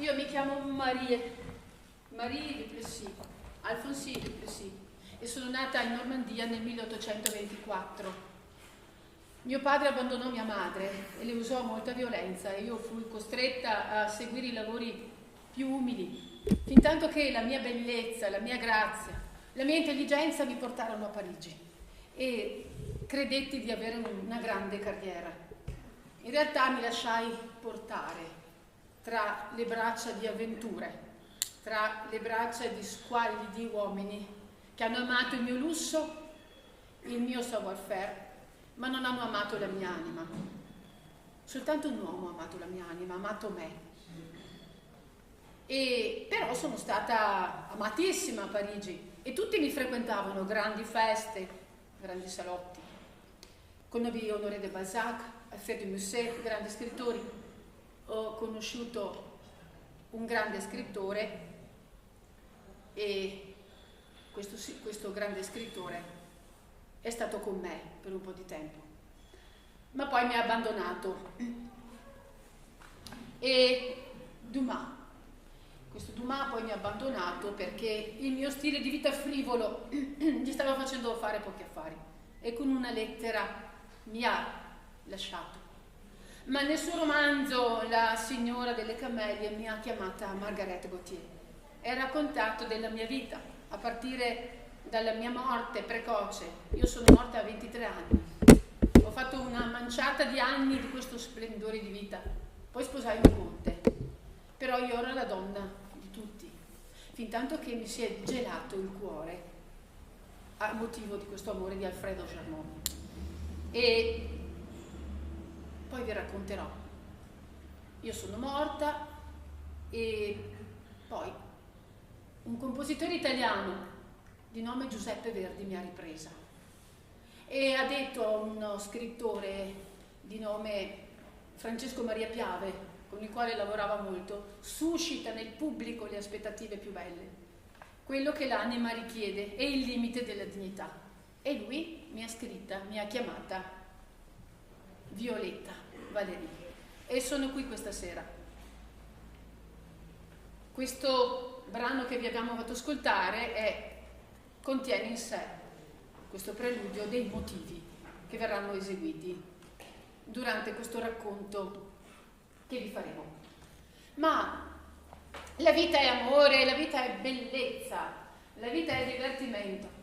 Io mi chiamo Marie Duplessis, Alphonsine Duplessis, e sono nata in Normandia nel 1824. Mio padre abbandonò mia madre e le usò molta violenza e io fui costretta a seguire i lavori più umili, fintanto che la mia bellezza, la mia grazia, la mia intelligenza mi portarono a Parigi e credetti di avere una grande carriera. In realtà mi lasciai portare tra le braccia di avventure, tra le braccia di squallidi uomini che hanno amato il mio lusso, il mio savoir-faire, ma non hanno amato la mia anima. Soltanto un uomo ha amato la mia anima, ha amato me. E però sono stata amatissima a Parigi e tutti mi frequentavano, grandi feste, grandi salotti. Conobbi Honoré de Balzac, Alfred de Musset, grandi scrittori. Ho conosciuto un grande scrittore e questo grande scrittore è stato con me per un po' di tempo, ma poi mi ha abbandonato. E questo Dumas poi mi ha abbandonato perché il mio stile di vita frivolo gli stava facendo fare pochi affari e con una lettera mi ha lasciato. Ma nel suo romanzo La signora delle camelie mi ha chiamata Margarethe Gautier e ha raccontato della mia vita a partire dalla mia morte precoce. Io sono morta a 23 anni, ho fatto una manciata di anni di questo splendore di vita, poi sposai un conte, però io ero la donna di tutti, fin tanto che mi si è gelato il cuore a motivo di questo amore di Alfredo Germont. E poi vi racconterò. Io sono morta e poi un compositore italiano di nome Giuseppe Verdi mi ha ripresa e ha detto a uno scrittore di nome Francesco Maria Piave, con il quale lavorava molto: suscita nel pubblico le aspettative più belle, quello che l'anima richiede è il limite della dignità. E lui mi ha chiamata Violetta Valéry e sono qui questa sera. Questo brano che vi abbiamo fatto ascoltare contiene in sé questo preludio dei motivi che verranno eseguiti durante questo racconto che vi faremo. Ma la vita è amore, la vita è bellezza, la vita è divertimento.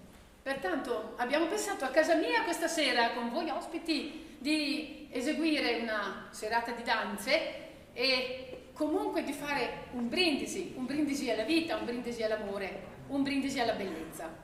Pertanto abbiamo pensato a casa mia questa sera, con voi ospiti, di eseguire una serata di danze e comunque di fare un brindisi alla vita, un brindisi all'amore, un brindisi alla bellezza.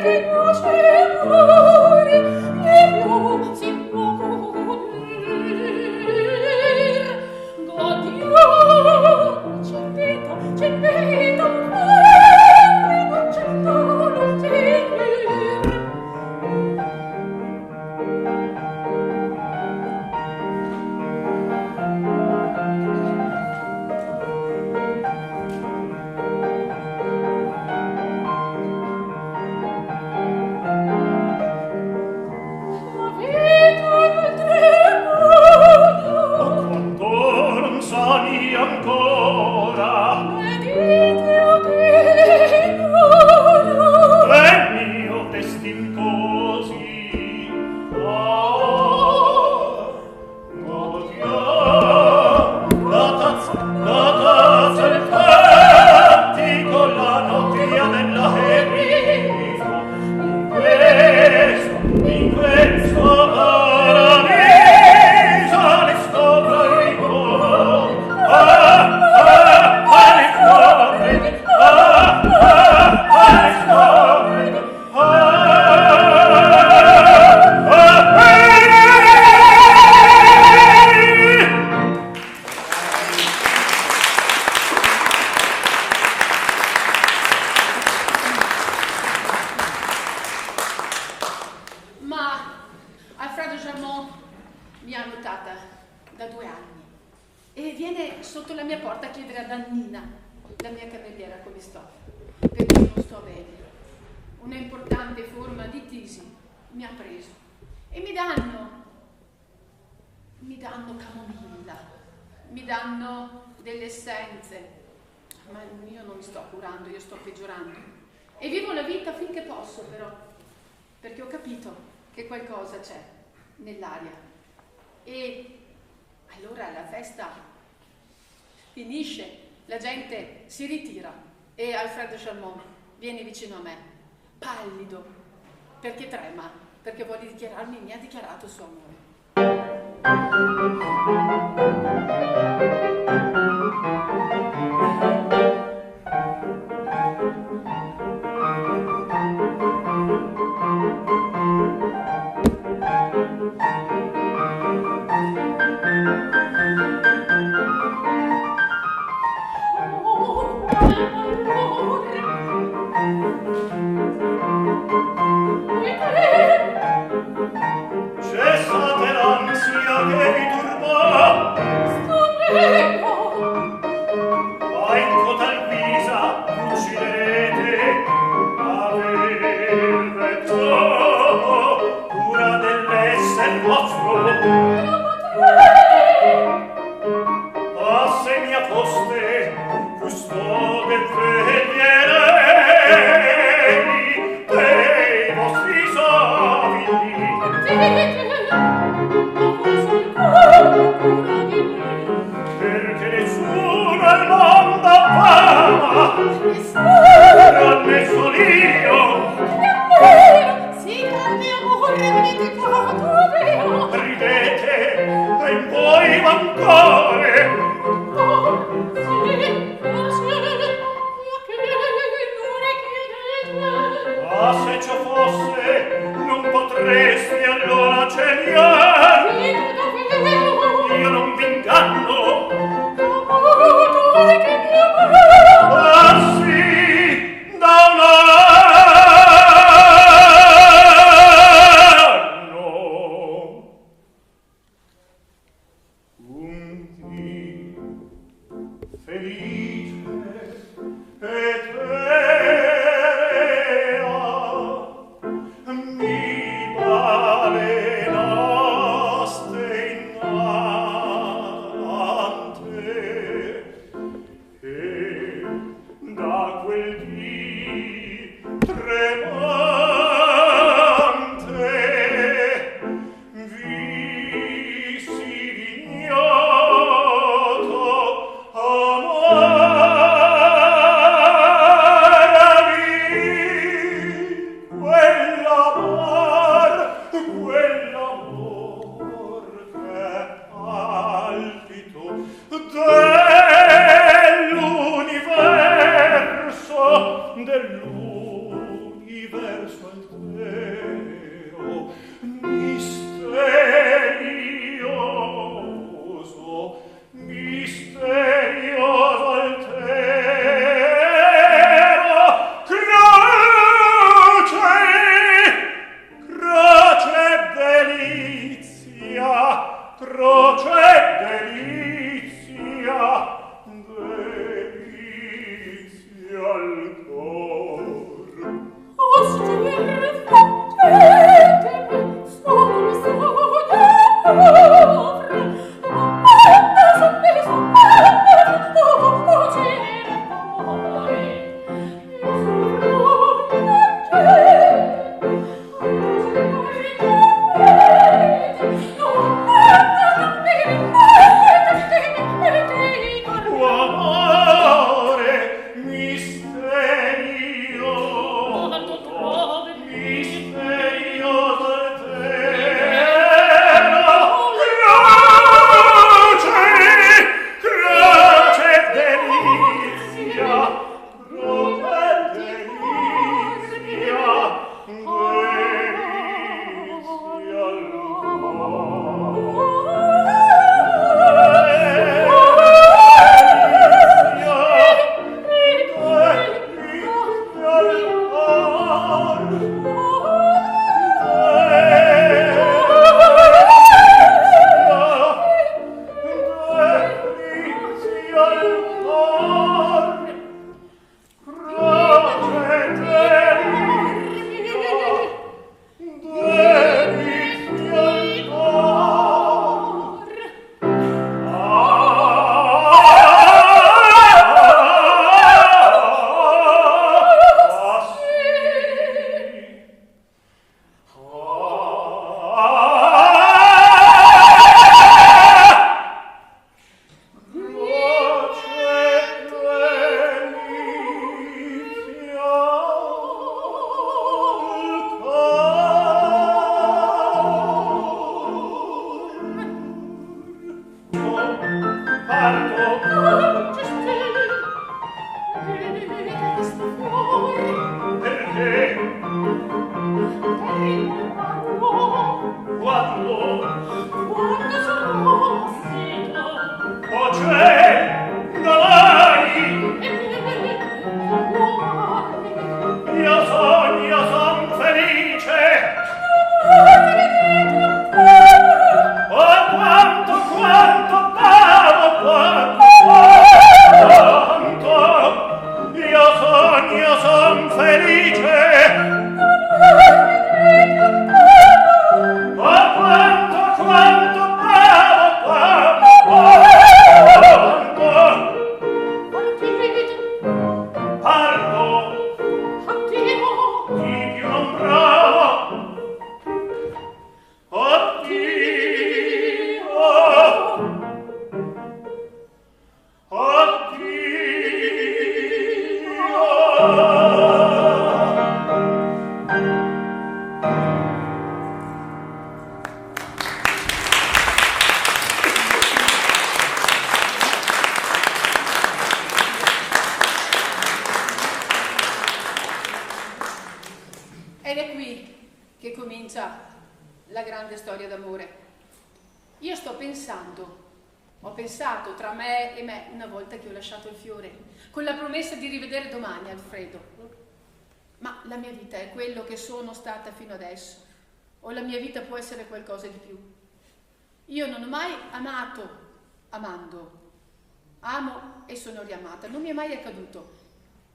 Che Nell'aria. E allora la festa finisce, la gente si ritira e Alfredo Charmant viene vicino a me, pallido, perché trema, perché vuole dichiararmi, mi ha dichiarato il suo amore. Cessate l'ansia che vi turba. Ma in cotal guisa ucciderete aver vetto cura dell'esser vostro. A se mi apposte custode veglierei dei vostri savili. Perché nessuno al mondo ama, tranne solo io. Sì, grande amore, venite qua, dov'ero? Ridete e poi mancare. Ah, se ciò fosse, non potresti allora celiar. Io non v'inganno. Ah, sì, da un anno. Un dì felice e terea mi balenaste innante e da quel dì tremante vissi ignoto amaravi quell'amor che palpito dell'universo altero, misterioso altero, croce Ed è qui che comincia la grande storia d'amore. Io ho pensato tra me e me una volta che ho lasciato il fiore, con la promessa di rivedere domani Alfredo. Ma la mia vita è quello che sono stata fino adesso, o la mia vita può essere qualcosa di più. Io non ho mai amato amando, amo e sono riamata, non mi è mai accaduto.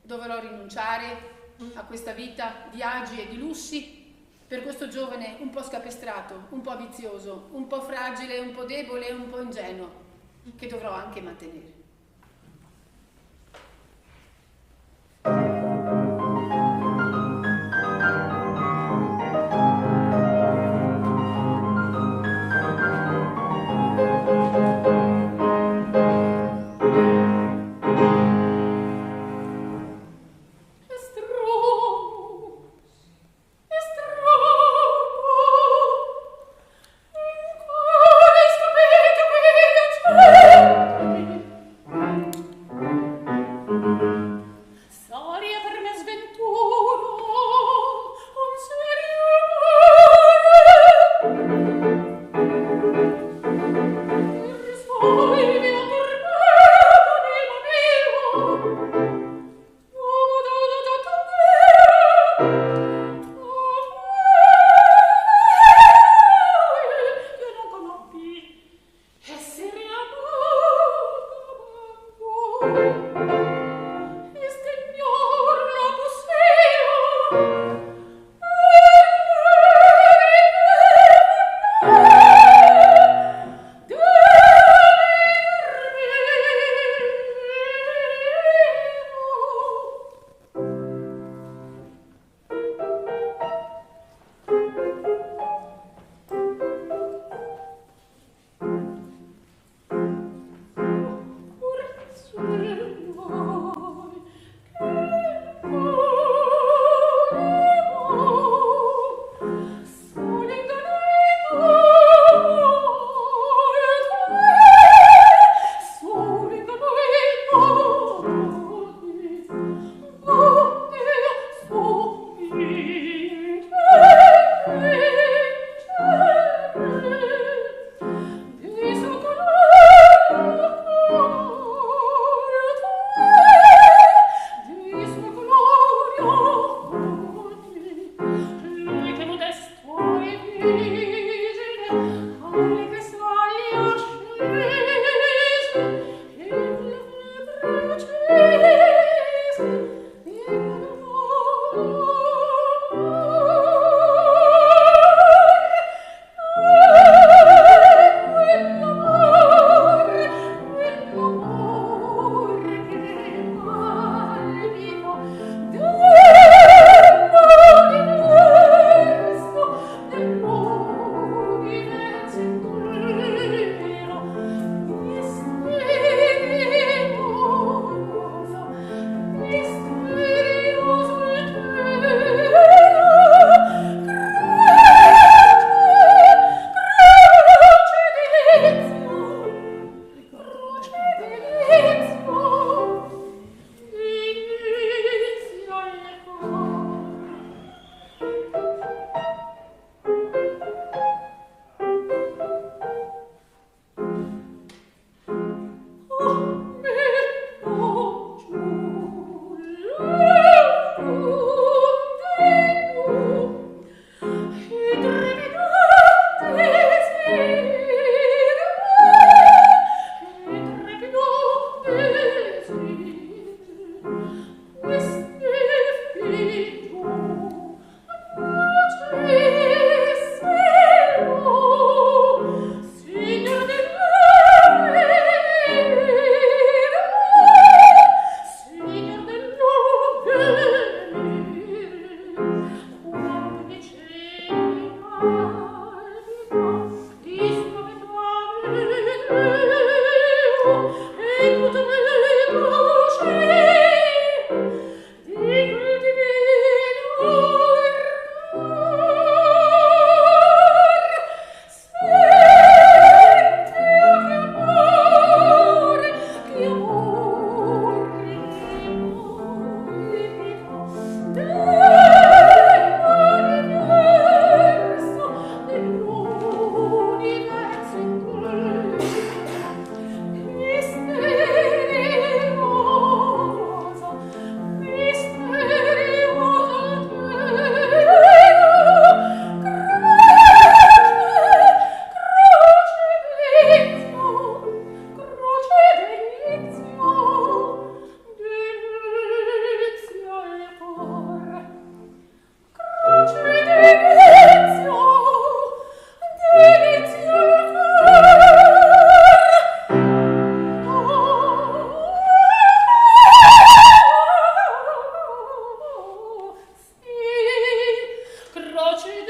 Dovrò rinunciare a questa vita di agi e di lussi per questo giovane un po' scapestrato, un po' vizioso, un po' fragile, un po' debole e un po' ingenuo, che dovrò anche mantenere. Ah!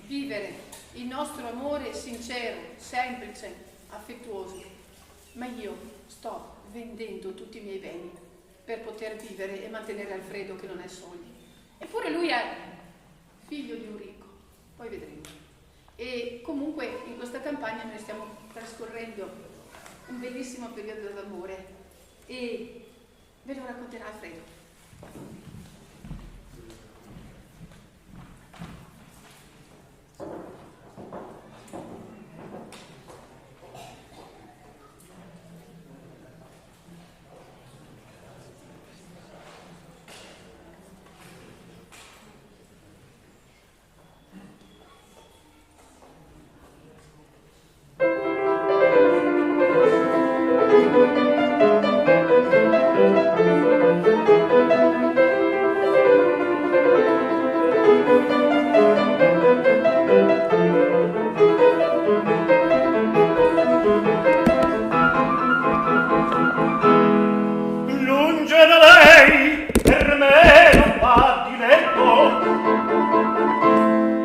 vivere il nostro amore sincero, semplice, affettuoso. Ma io sto vendendo tutti i miei beni per poter vivere e mantenere Alfredo che non ha soldi. Eppure lui è figlio di un ricco, poi vedremo. E comunque in questa campagna noi stiamo trascorrendo un bellissimo periodo d'amore e ve lo racconterà Alfredo.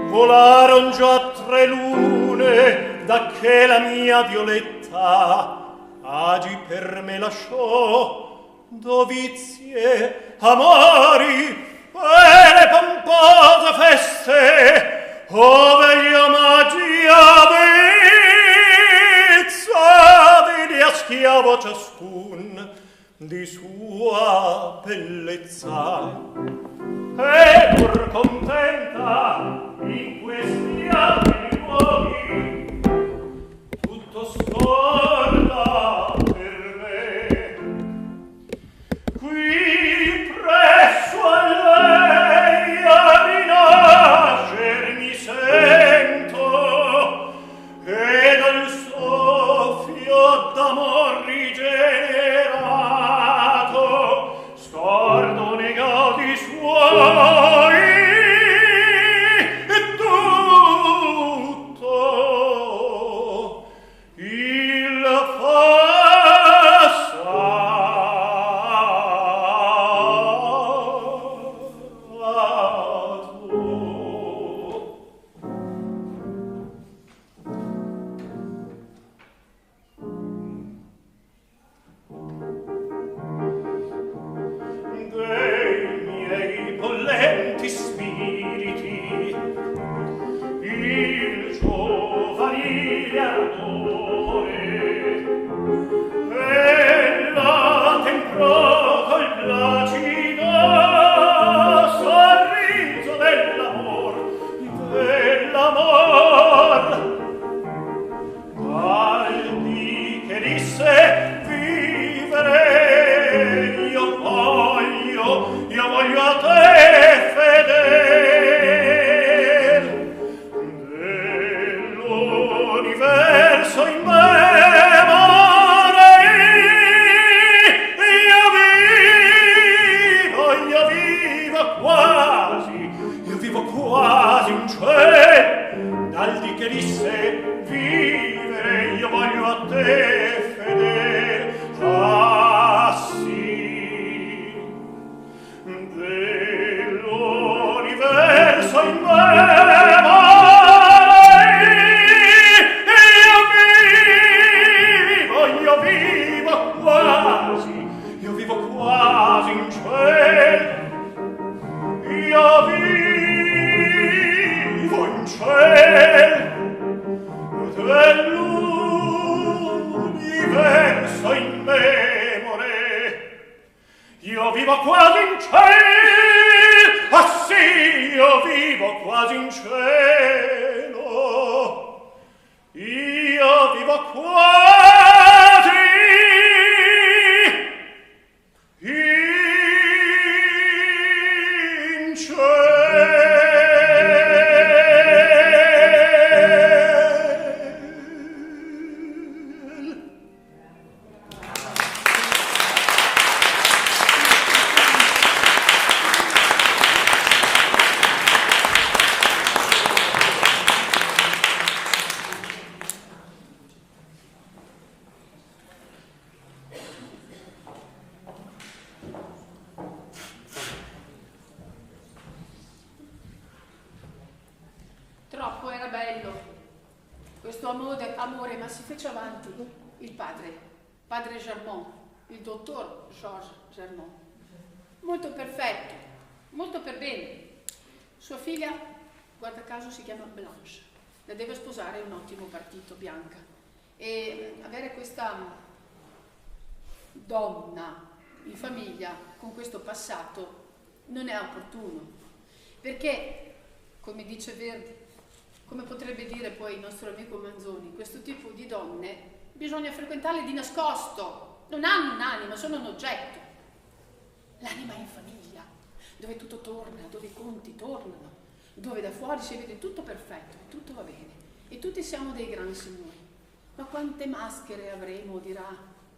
Volaron già 3 lune da che la mia Violetta agi per me lasciò dovizie, amori e le pompose feste ove gli omaggi avezza vedi a schiavo ciascun di sua bellezza e pur contenta in questi altri luoghi tutto scorda per me qui presso a lei a rinascer mi sento e dal soffio d'amor rigenerato scordo nei gaudi suoi bello questo amore, ma si fece avanti il padre Germont, il dottor Georges Germont, molto perfetto, molto per bene. Sua figlia, guarda caso, si chiama Blanche, la deve sposare un ottimo partito, Bianca, e avere questa donna in famiglia con questo passato non è opportuno, perché, come dice Verdi, come potrebbe dire poi il nostro amico Manzoni, questo tipo di donne bisogna frequentarle di nascosto, non hanno un'anima, sono un oggetto. L'anima è in famiglia, dove tutto torna, dove i conti tornano, dove da fuori si vede tutto perfetto e tutto va bene e tutti siamo dei gran signori. Ma quante maschere avremo, dirà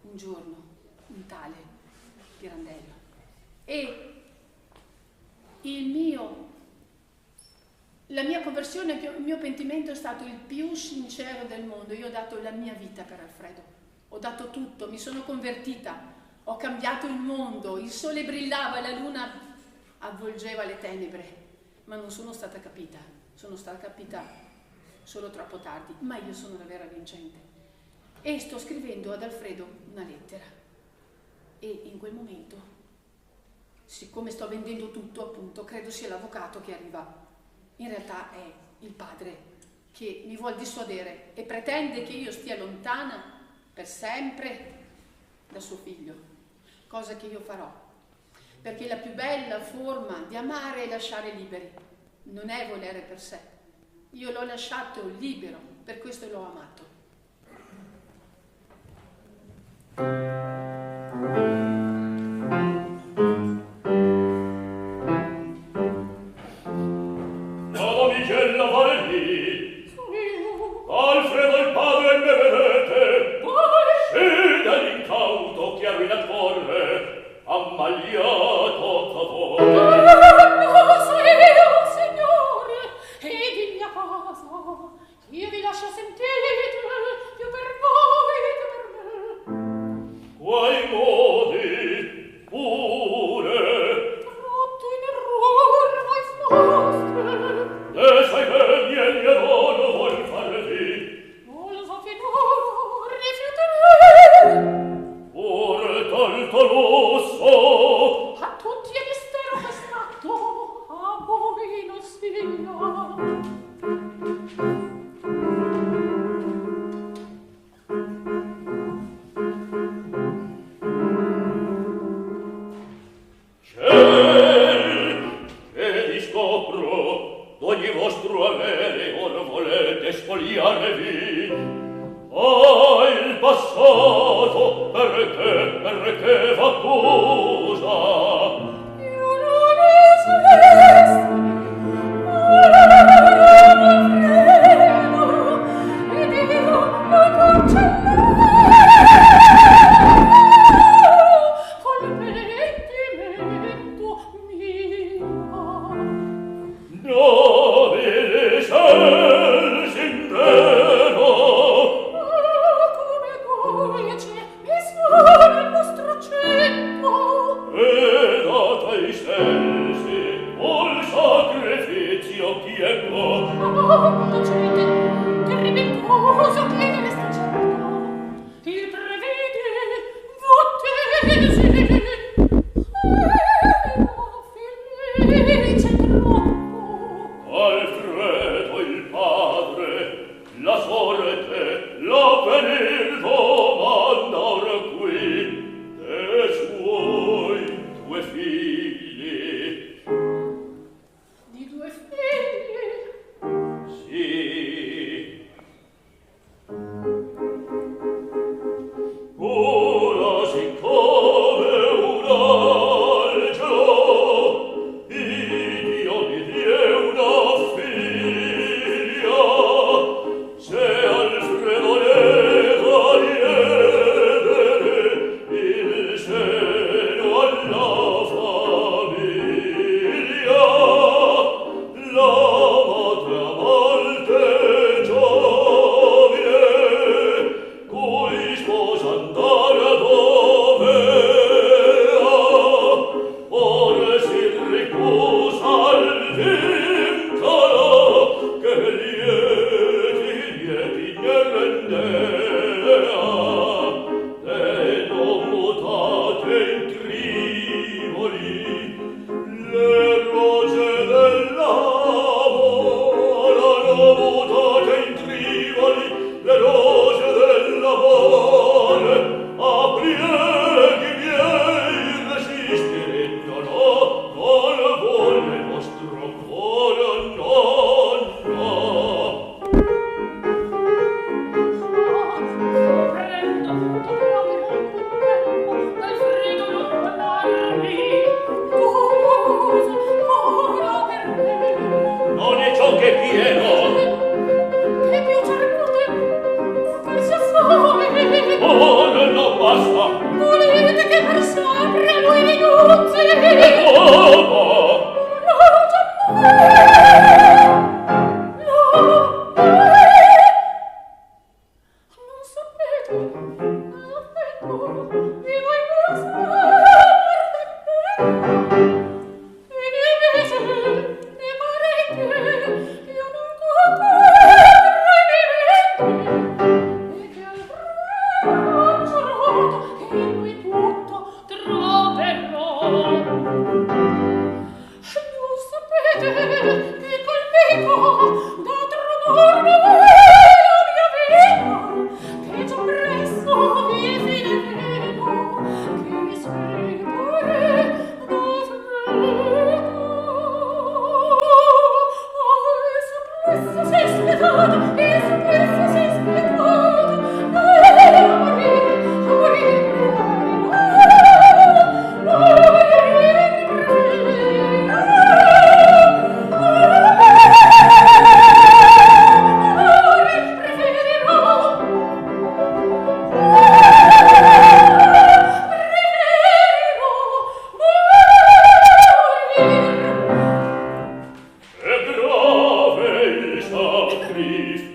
un giorno un tale Pirandello. E la mia conversione, il mio pentimento è stato il più sincero del mondo. Io ho dato la mia vita per Alfredo, ho dato tutto, mi sono convertita, ho cambiato il mondo, il sole brillava, la luna avvolgeva le tenebre, ma non sono stata capita, sono stata capita solo troppo tardi, ma io sono la vera vincente. E sto scrivendo ad Alfredo una lettera e in quel momento, siccome sto vendendo tutto, appunto, credo sia l'avvocato che arriva. In realtà è il padre che mi vuol dissuadere e pretende che io stia lontana per sempre da suo figlio, cosa che io farò, perché la più bella forma di amare è lasciare liberi, non è volere per sé. Io l'ho lasciato libero, per questo l'ho amato. Damigella Valerie, Alfredo il padre me vedete, scende l'incauto che a ruina corre, ammaliato favore. No, io, signore, ed in mia casa, io vi lascio sentire, più per voi che per me. Quai modi, pure, Tratto in errore voi foste, e sai che miei dono vuol farvi, non lo so finora, rifiuterei. ora tanto lusso, A tutti è mistero quest'atto, a voi non sia. ciel, e vi scopro d'ogni vostro avere or volete spogliarvi. Il passato perché v'accusa. Io non esisto, ed io lo cancellerò col pentimento mio. Nobile ciel s'intero, Come dice, mi suona il vostro cenno. e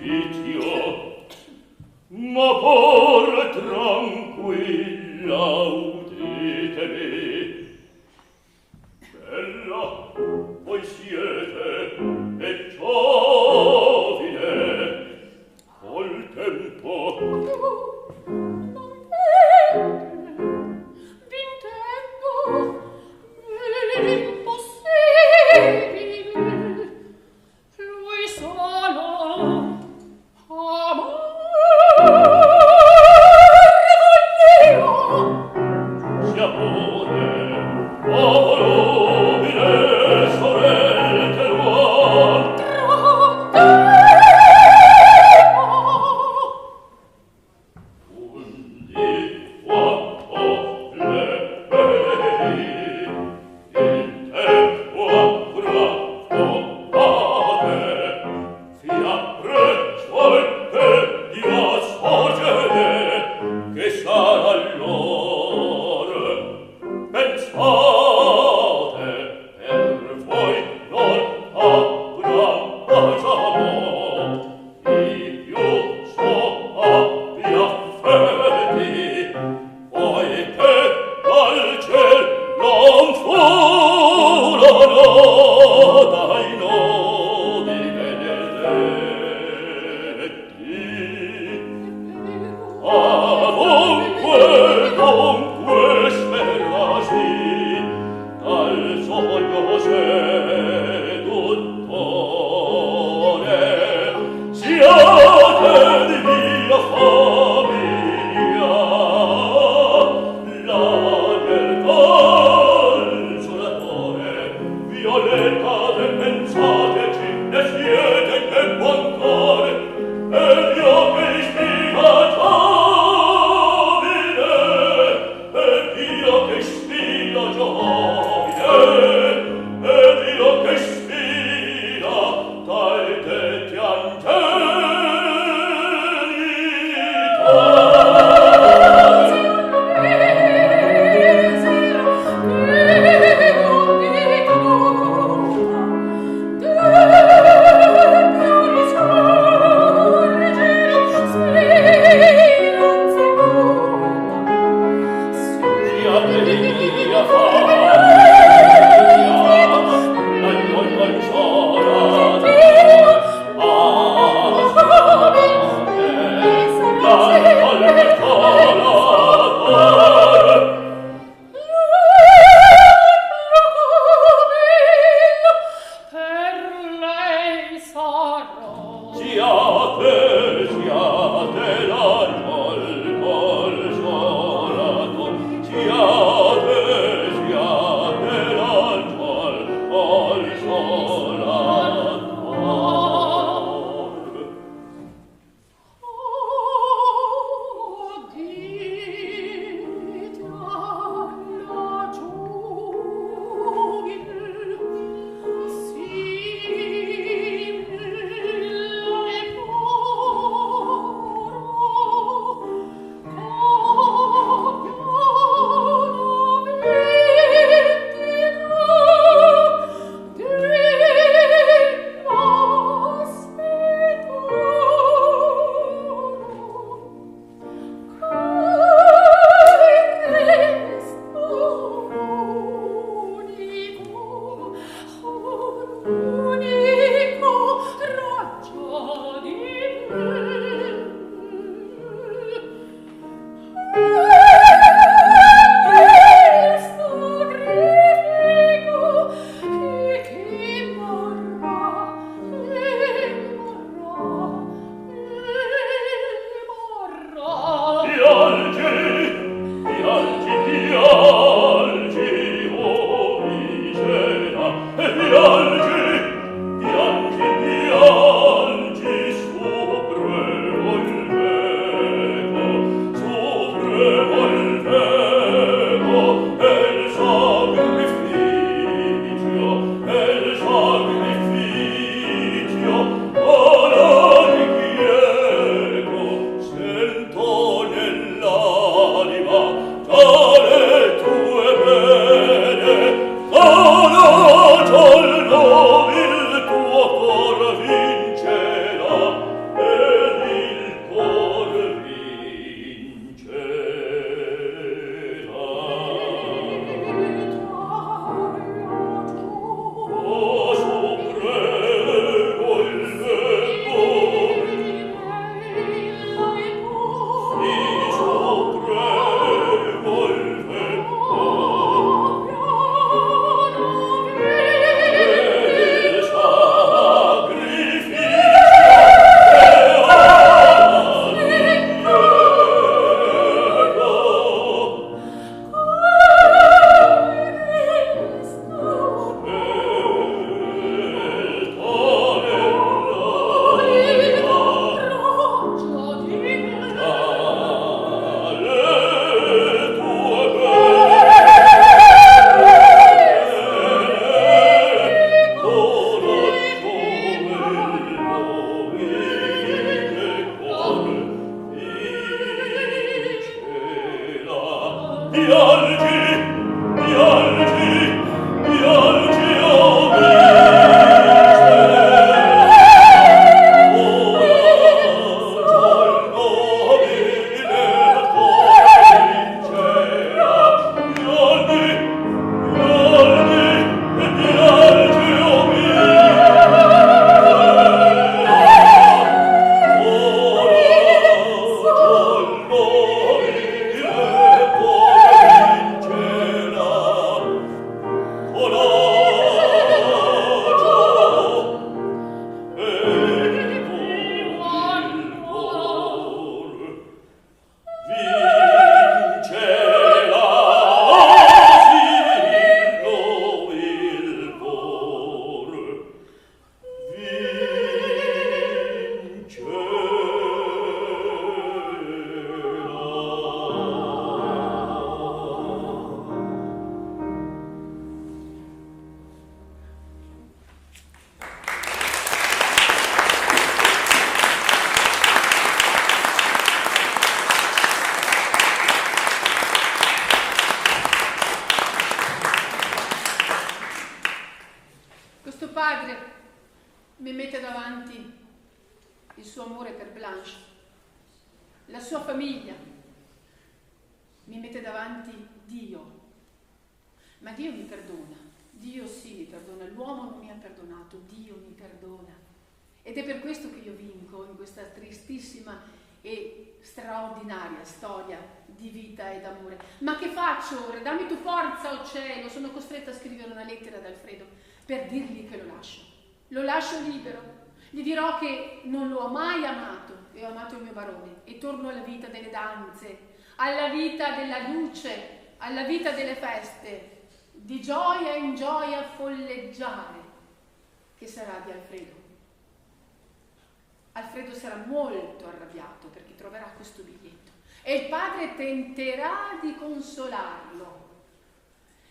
Viaggi sopra la sua famiglia. Mi mette davanti Dio. Ma Dio mi perdona. Dio sì mi perdona. L'uomo non mi ha perdonato. Dio mi perdona. Ed è per questo che io vinco in questa tristissima e straordinaria storia di vita e d'amore. Ma che faccio ora? Dammi tu forza, o cielo. Sono costretta a scrivere una lettera ad Alfredo per dirgli che lo lascio. Lo lascio libero. Gli dirò che non lo ho mai amato e ho amato il mio barone e torno alla vita delle danze, alla vita della luce, alla vita delle feste, di gioia in gioia folleggiare, che sarà di Alfredo. Alfredo sarà molto arrabbiato perché troverà questo biglietto e il padre tenterà di consolarlo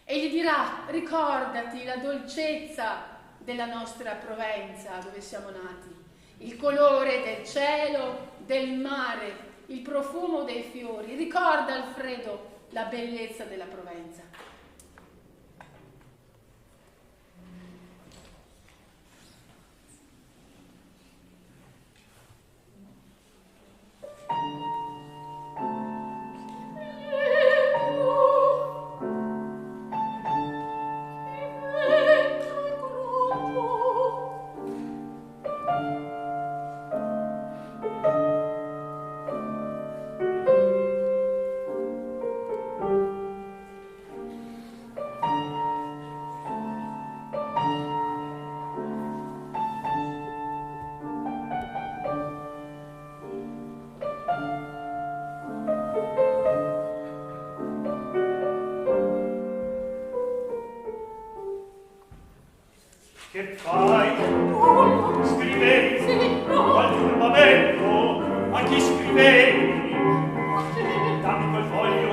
e gli dirà: ricordati la dolcezza della nostra Provenza, dove siamo nati, il colore del cielo, del mare, il profumo dei fiori. Ricorda, Alfredo, la bellezza della Provenza. Che fai? Scrivevi? Sì, no. Qual turbamento? A chi scrivevi? Dammi quel foglio.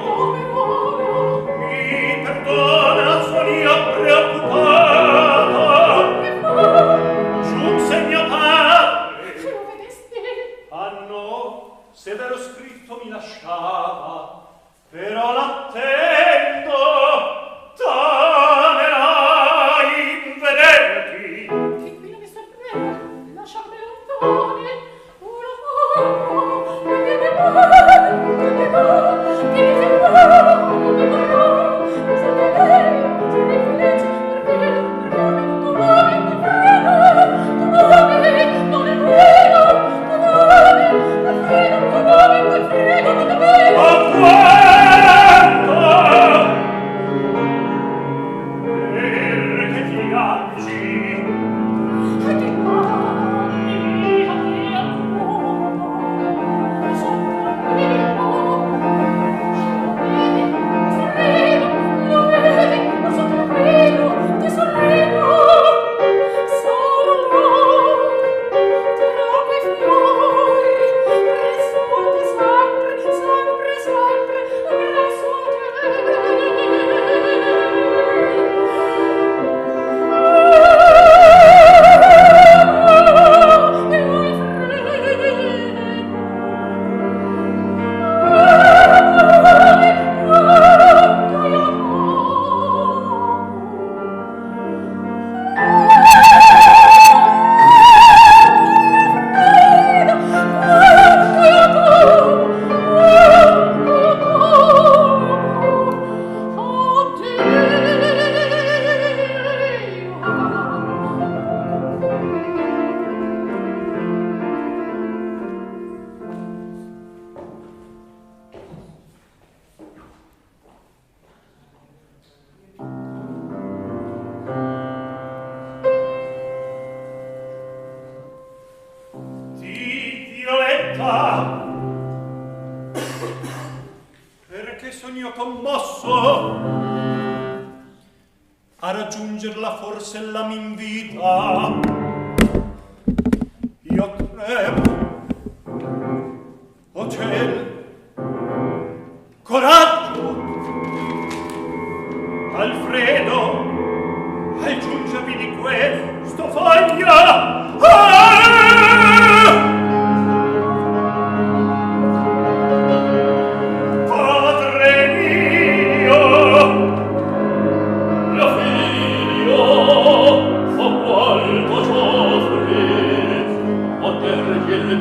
Mi perdona, sono io preoccupata. Giunse mio padre. Se lo vedesti. Ah no, severo scritto mi lasciava. Però l'attendo. Perché son io commosso a raggiungerla, forse la m'invita. Io tremo, o ciel, coraggio, Alfredo, al giungermi di questo foglia. Il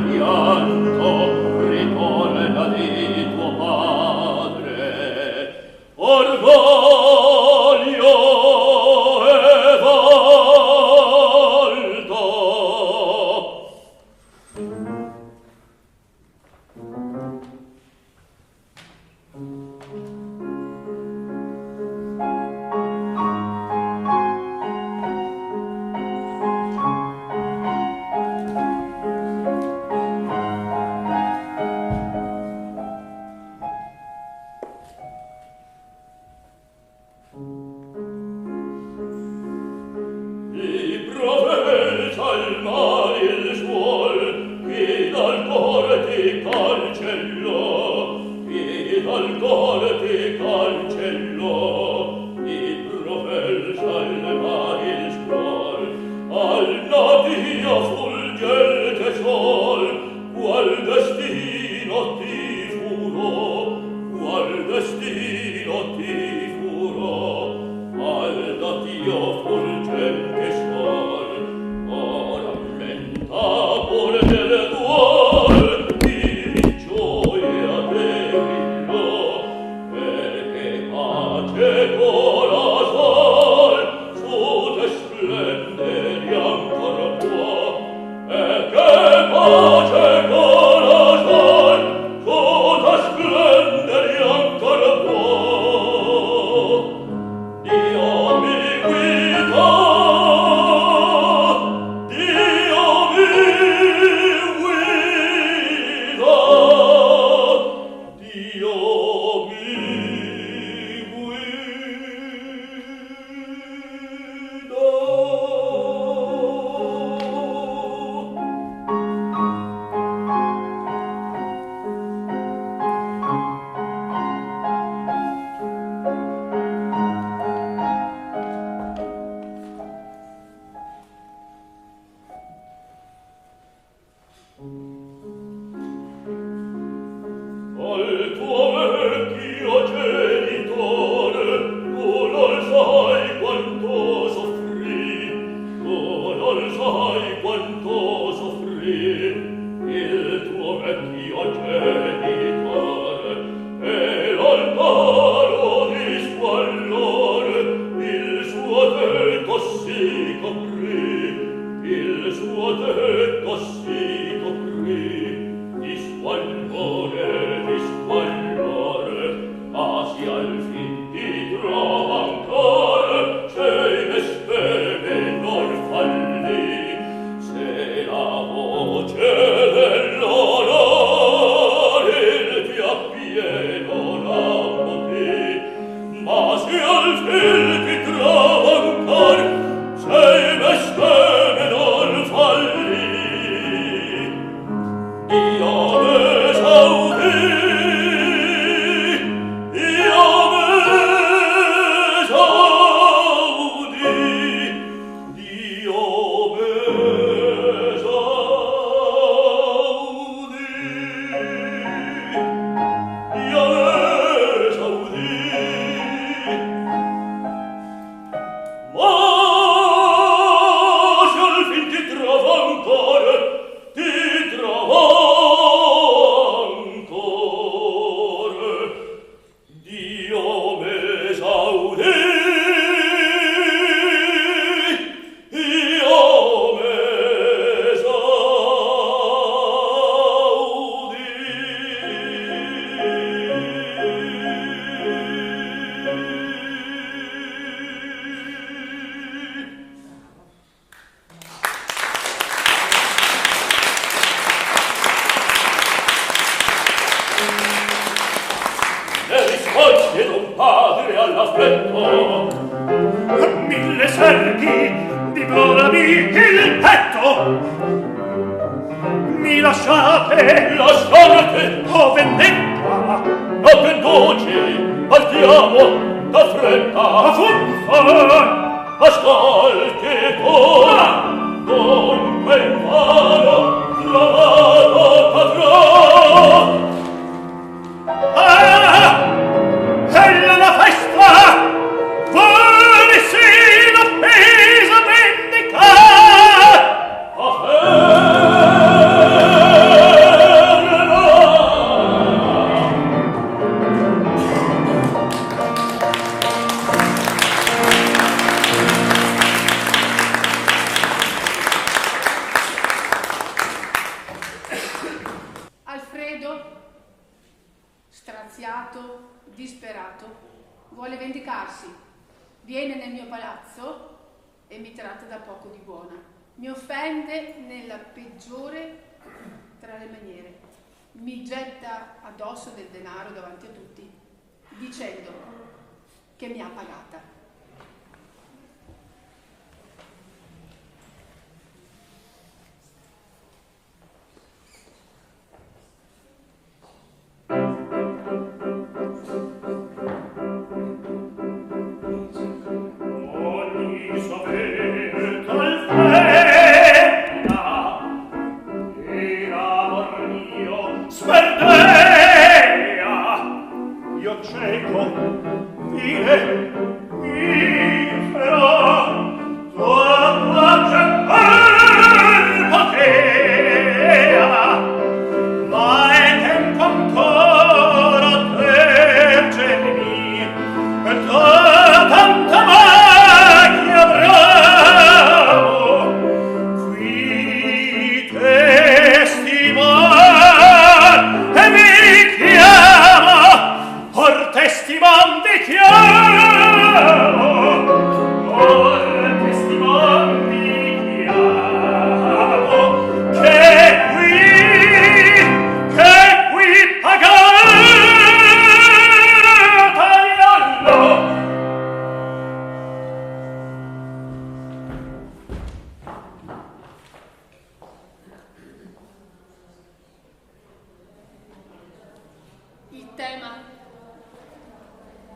tema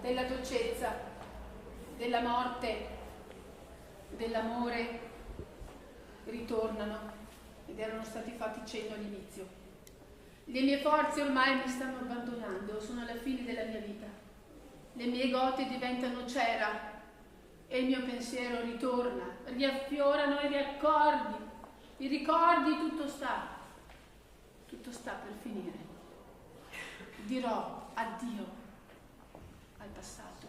della dolcezza, della morte, dell'amore ritornano ed erano stati fatti cenno all'inizio. Le mie forze ormai mi stanno abbandonando, sono alla fine della mia vita. Le mie gote diventano cera e il mio pensiero ritorna, riaffiorano i ricordi, tutto sta per finire. Dirò addio al passato.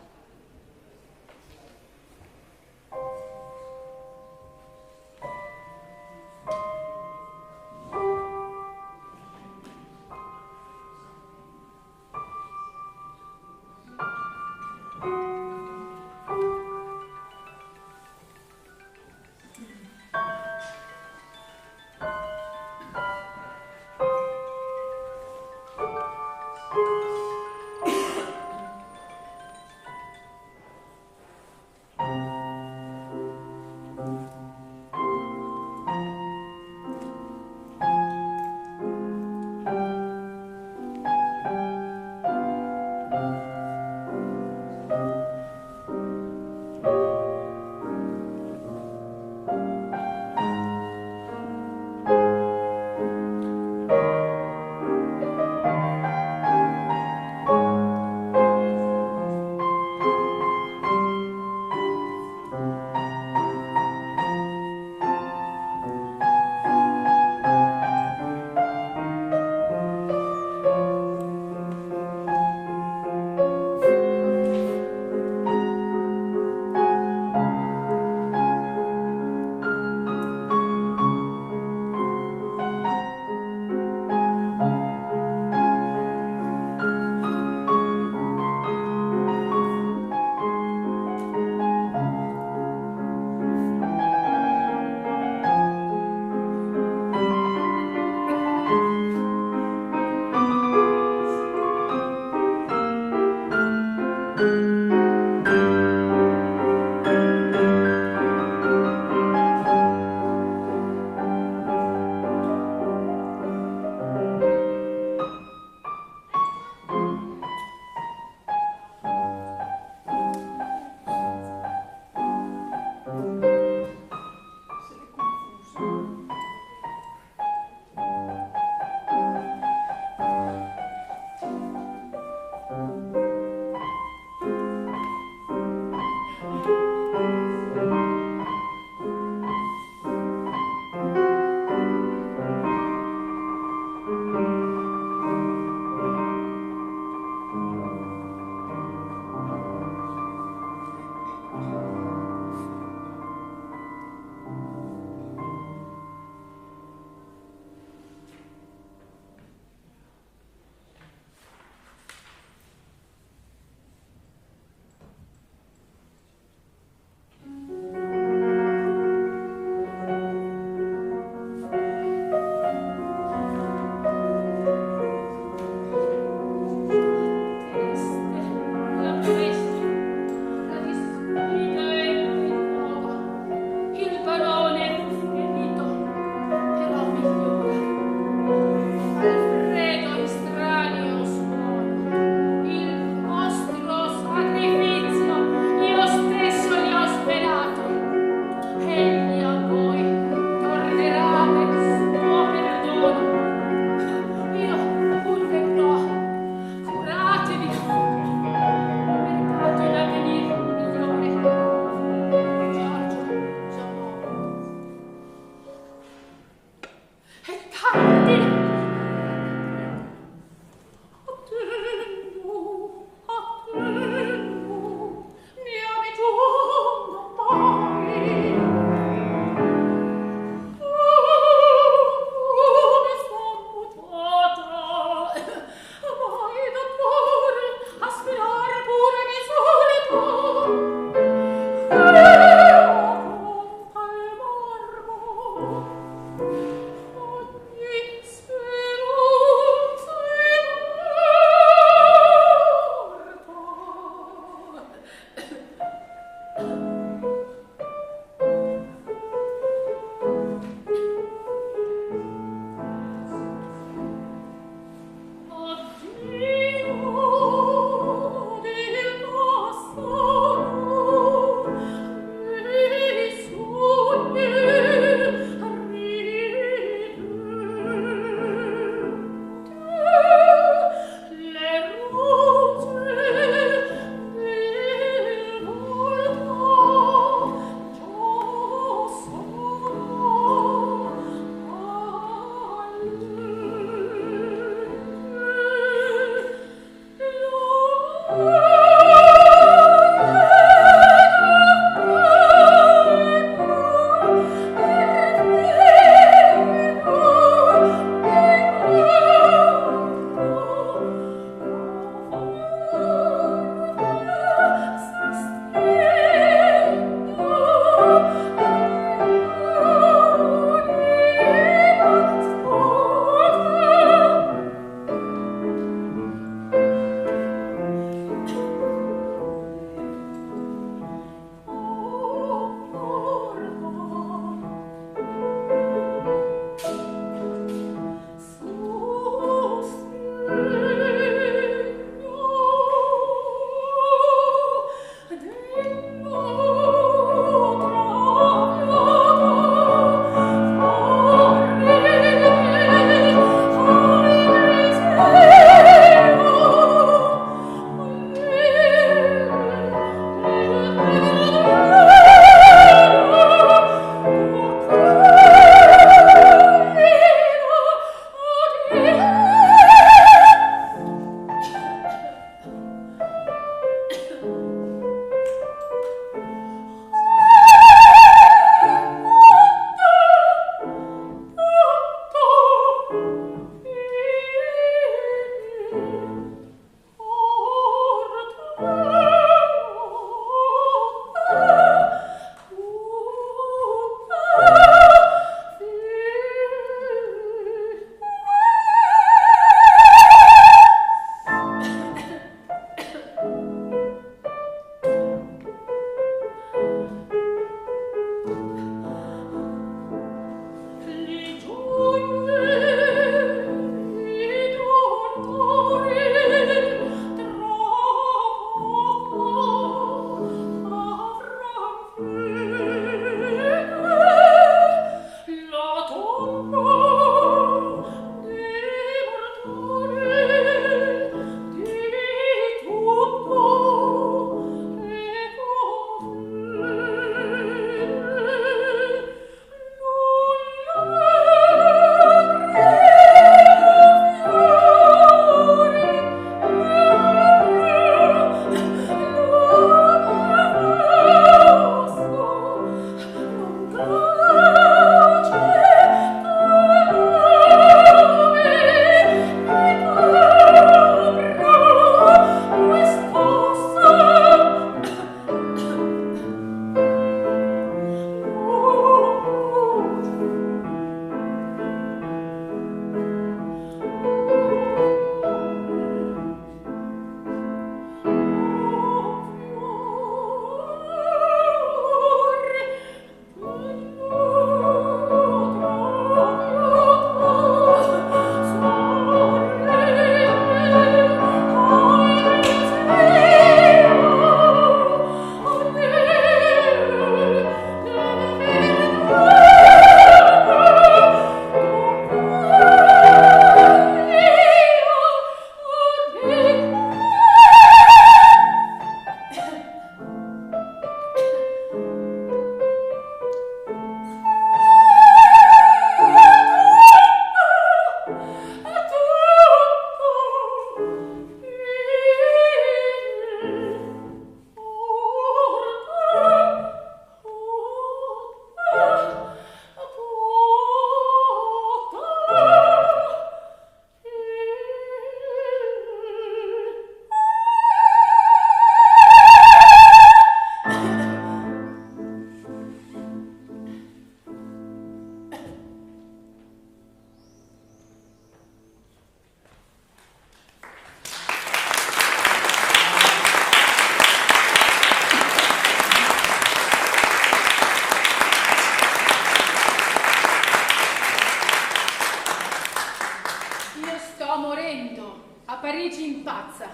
A Parigi impazza,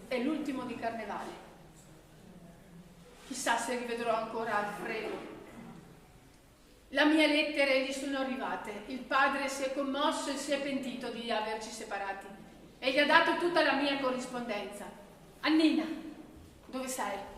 è l'ultimo di Carnevale. Chissà se rivedrò ancora Alfredo. Le mie lettere gli sono arrivate. Il padre si è commosso e si è pentito di averci separati e gli ha dato tutta la mia corrispondenza. Annina, dove sei?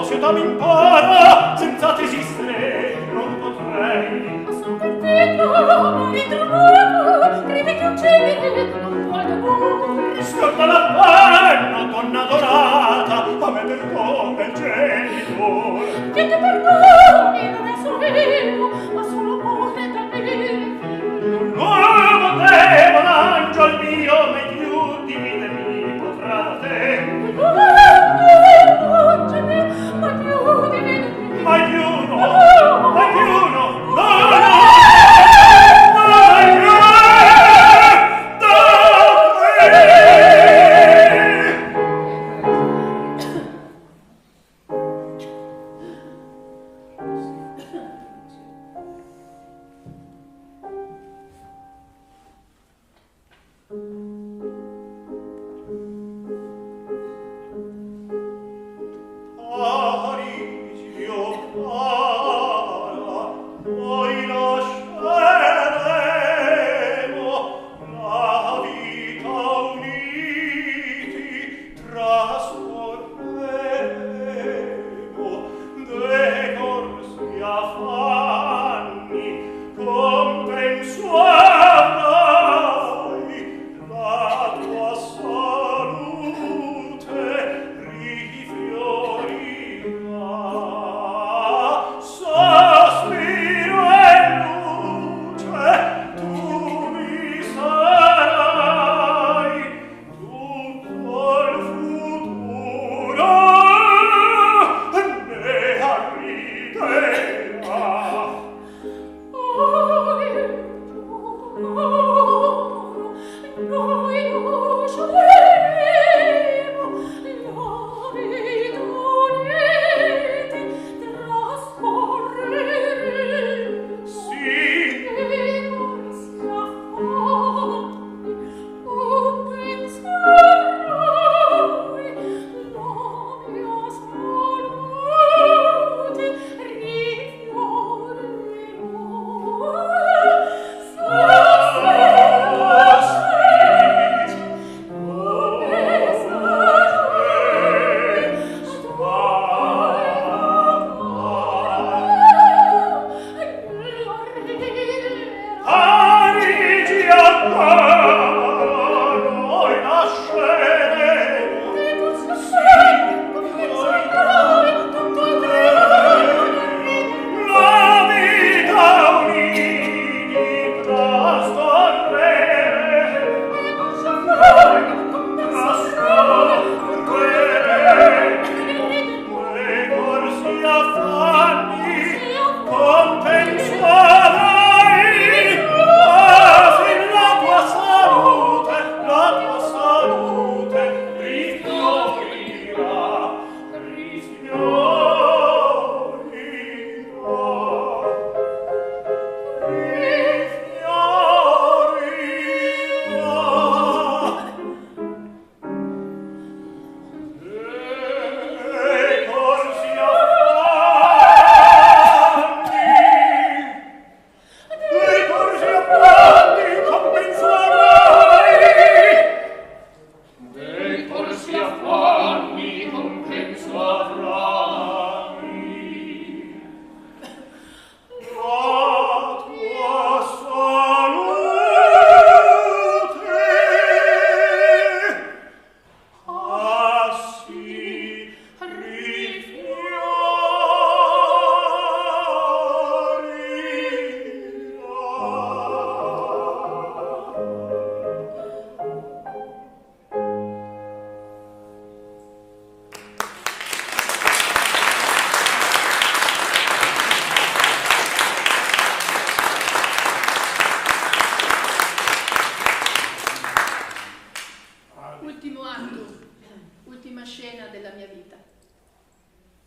Se da mi impara, senza te esistere, non potrei. Ma son contento, ritrovato, credi che uccidi, non puoi d'amore. Scorda la panna, donna dorata, a me perdona il genitore. Che te perdoni, non è solero, ma solo amore da me. Oh, potevo, l'angel mio, mai più dividermi potrà da te. Mai più no, mai più no, no, no, no, mai più, da te.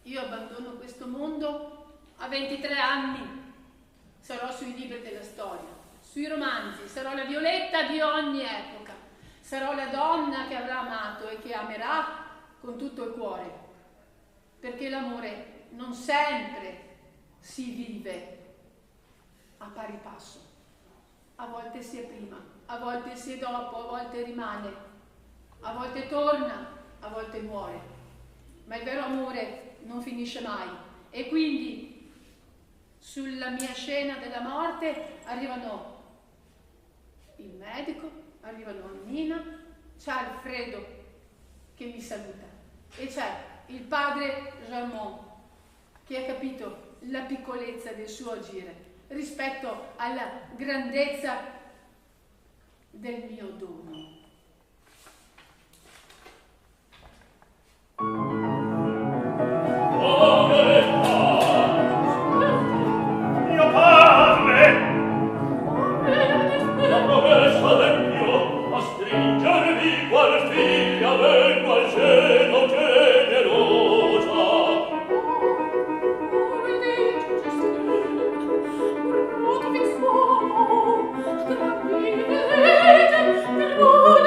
Io abbandono questo mondo a 23 anni. Sarò sui libri della storia, sui romanzi, sarò la Violetta di ogni epoca. Sarò la donna che avrà amato e che amerà con tutto il cuore. Perché l'amore non sempre si vive a pari passo. A volte si è prima, a volte si è dopo, a volte rimane, a volte torna, a volte muore. Ma il vero amore non finisce mai. E quindi sulla mia scena della morte arrivano il medico, arrivano Nina, c'è Alfredo che mi saluta e c'è il padre Ramon che ha capito la piccolezza del suo agire rispetto alla grandezza del mio dono. Mio padre, la promessa del mio a stringervi qual figlia vengo al seno generosa. Oh,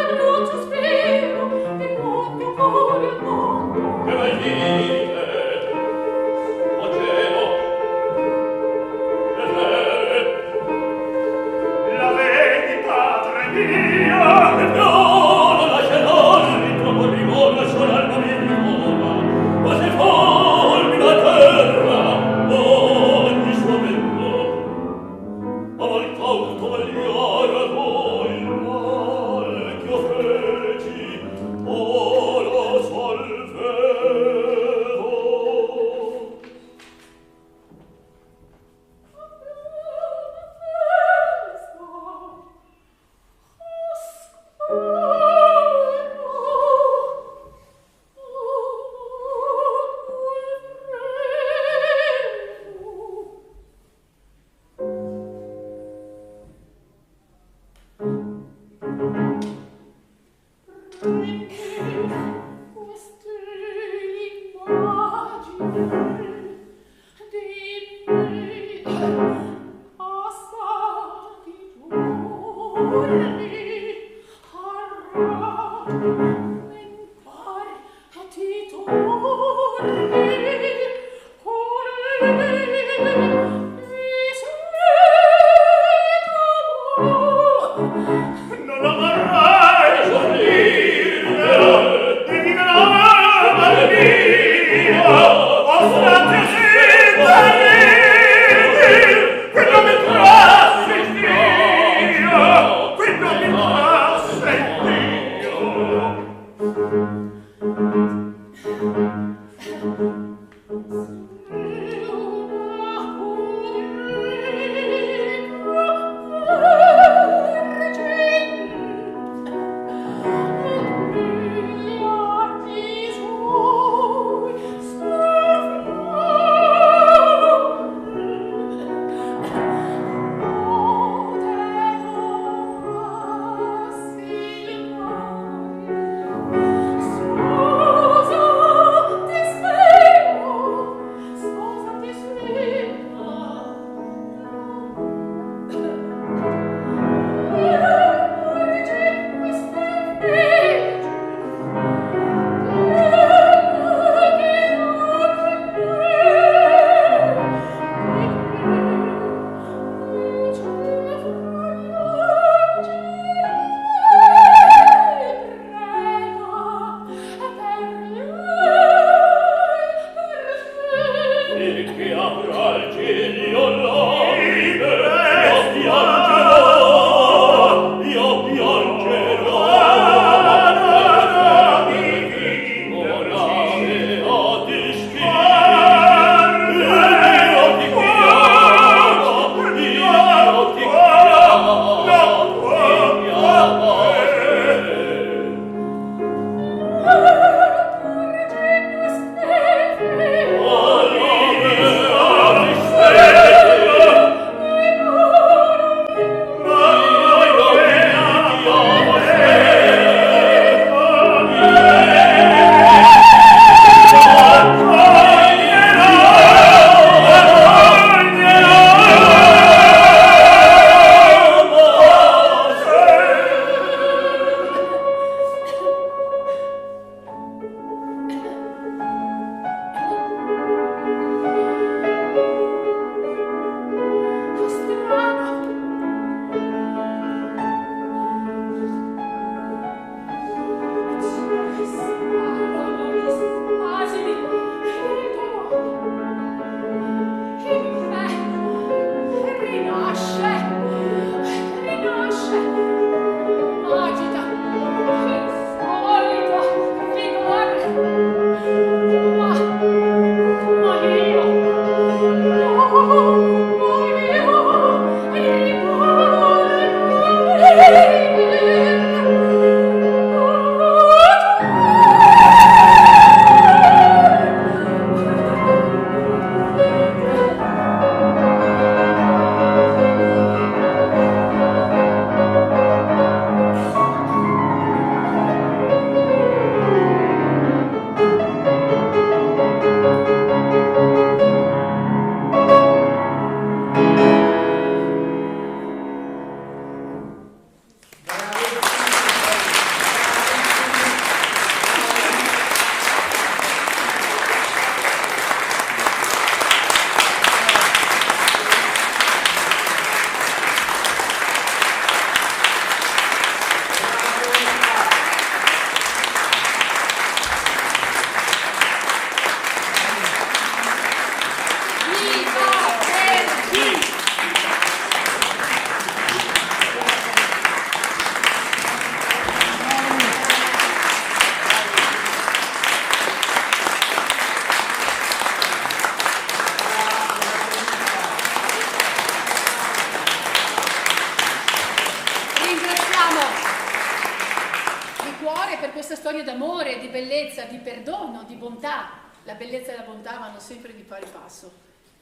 questa storia d'amore, di bellezza, di perdono, di bontà. La bellezza e la bontà vanno sempre di pari passo.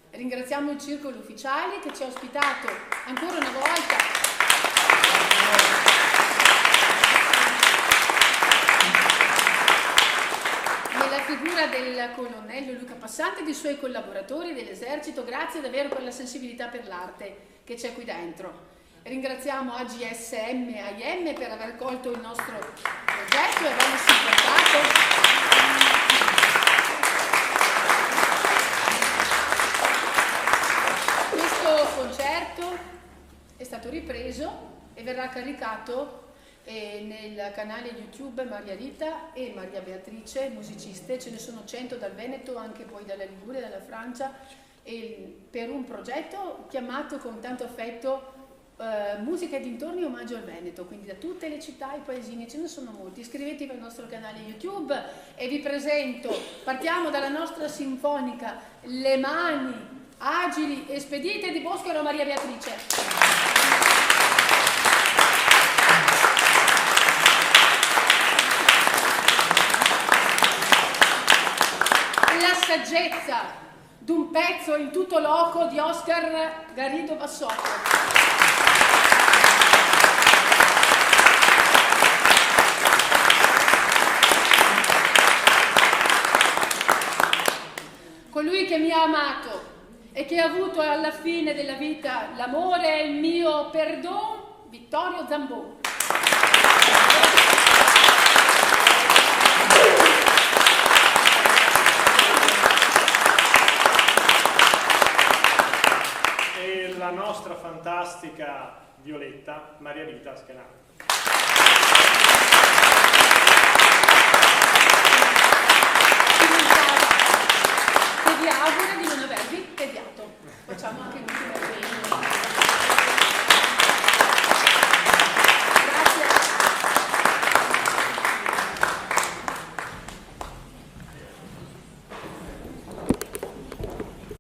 Ringraziamo il Circolo Ufficiali che ci ha ospitato ancora una volta. Nella figura del colonnello Luca Passante e dei suoi collaboratori dell'esercito, grazie davvero per la sensibilità per l'arte che c'è qui dentro. Ringraziamo AGSM e AIM per aver colto il nostro progetto e averlo supportato. Questo concerto è stato ripreso e verrà caricato nel canale YouTube Maria Rita e Maria Beatrice, musiciste, ce ne sono 100 dal Veneto, anche poi dalla Liguria, dalla Francia, per un progetto chiamato con tanto affetto Musica e dintorni, omaggio al Veneto, quindi da tutte le città e paesini, ce ne sono molti. Iscrivetevi al nostro canale YouTube e vi presento, partiamo dalla nostra sinfonica Le mani agili e spedite di Boscaro Maria Beatrice. La saggezza d'un pezzo in tutto loco di Oscar Garrido Bassotto. Colui che mi ha amato e che ha avuto alla fine della vita l'amore e il mio perdono, Vittorio Zambon. E la nostra fantastica Violetta Maria Rita Schianaro.